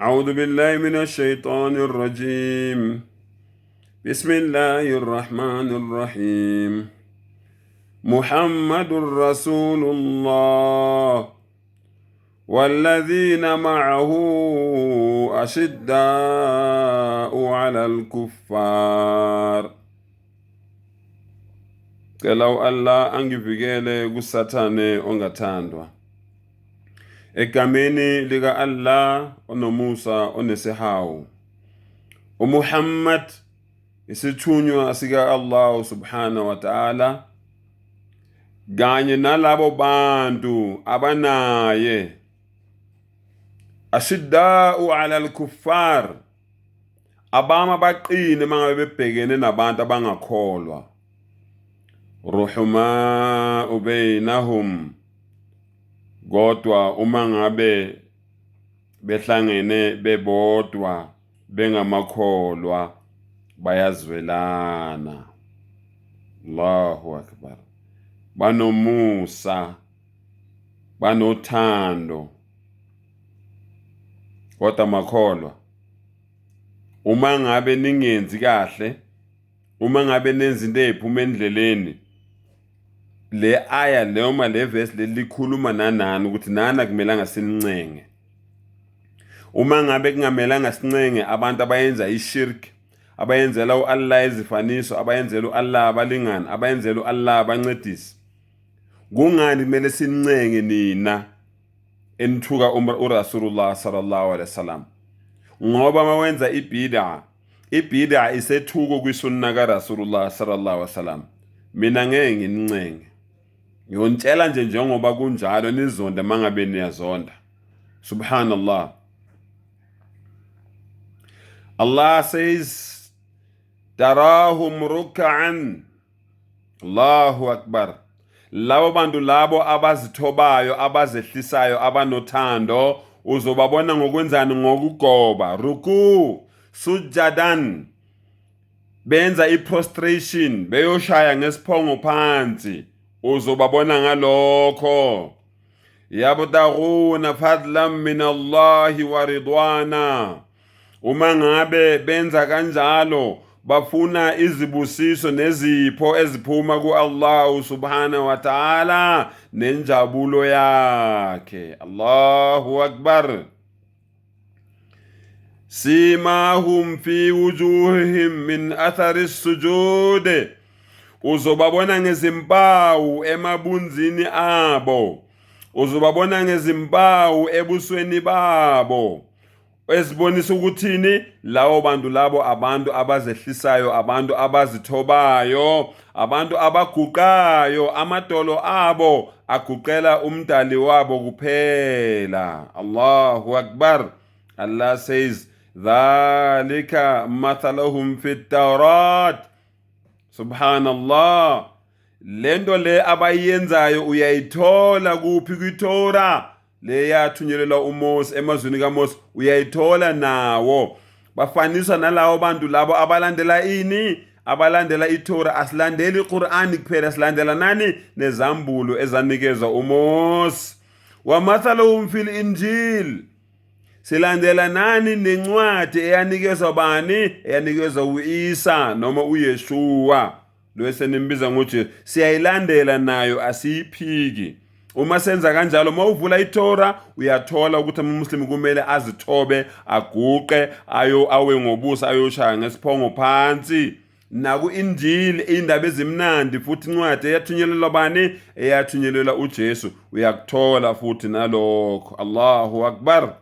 أعوذ بالله من الشيطان الرجيم. بسم الله الرحمن الرحيم. محمد رسول الله والذين معه أشداء على الكفار. Cela Allah angivikele kusathane ongathandwa. Egameni lika Allah onomusa onesihawu. uMuhammad isithunywa sika Allah subhanahu wa ta'ala kanye nalabo bantu abanaye ashidda'u 'ala al-kuffar, abama baqine mangabe bebhekene nabantu abangakholwa. Ruhuma bainahum, kodwa uma ngabe behlangene bebodwa bengamakholwa bayazwelana. Allahu akbar. Banomusa, banothando, kodwa makholwa uma ngabe ningenzi kahle, uma ngabe nenza into eziphuma endleleni, le aya noma le verse lelikhuluma nanani ukuthi nana kumelanga sinincenge. Uma ngabe kungamelanga sincenge abantu abayenza ishirk, abayenzela uAllah izifaniso, abayenzela uAllah abalingani, abayenzela uAllah abancedisi, kungani kumele sinincenge nina enthuka uRasulullah sallallahu alaihi wasallam? Ngoba mawenza ibid'a isethuko kwisunna kaRasulullah sallallahu alaihi wasallam. Mina ngeke nginincenge, ngiyontshela nje njengoba kunjalo, nizonde mangabe niyazonda. Subhanallah. Allah says, tarahum ruk'an. Allahu akbar. Labo bantu labo abazithobayo, abazehlisayo, abanothando, uzobabona ngokwenzani? Ngokugoba, ruku, sujadan, benza prostration, beyoshaya ngesiphongo phansi, uzobabona ngalokho. Yabtaghuna fadlan min Allahi wa ridwana, uma ngabe benza kanjalo bafuna izibusiso nezipho eziphuma kuAllah subhanahu wa ta'ala nenjabulo yakhe. Allahu akbar. Simahum fi wujuhihim min athari sujud, uzobabona ngezimpawu emabunzini abo, uzobabona ngezimpawu ebusweni babo, esibonisa ukuthini? Lawo bantu labo abantu abazehlisayo, abantu abazithobayo, abantu abaguqayo, amadolo abo aguqela umdali wabo kuphela. Allahu akbar. Allah says, dhalika mathaluhum fit tawrat. Subhanallah. Lento le abayenzayo uyayithola kuphi? KwiTorah le yathunyelelwa uMose emazweni kaMose, uyayithola nawo. Bafaniswa nalawo bantu labo abalandela ini? Abalandela iTorah. Asilandeli iQur'ani kuphela, silandela nani? Nezambulo ezanikezwa uMose. Wa mathaluhum fil injil, silandela nani? Nencwadi eyanikezwa bani? Eyanikezwa uIsa noma uYeshua, lo esenimbiza ngoJesu. Siyayilandela nayo, asiyiphiki. Uma senza kanjalo, mawuvula iTorah, uyathola ukuthi uMuslim kumele azithobe, aguqe, awe ngobusa, ayoshaya ngesiphongo phansi. Naku Injili indaba ezimnandi futhi incwadi eyathunyelelwa bani? Eyathunyelelwa uJesu, uyakuthola futhi nalokho. Allahu akbar.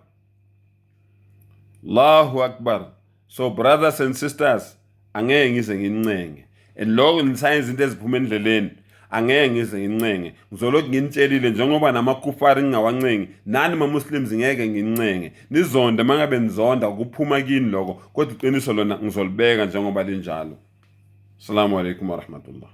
Allahu akbar. So brothers and sisters, angeke ngize ngincenge. And lokho nisayenza izinto eziphuma endleleni, angeke ngize ngincenge. Ngizoloku nginitshelile njengoba namakufari ngingawancengi, nani ma-Muslims ngeke ngincenge. Nizonde mangabe nizonda kuphuma kini lokho, kodwa iqiniso lona ngizolibeka njengoba linjalo. Assalamu alaikum wa rahmatullah.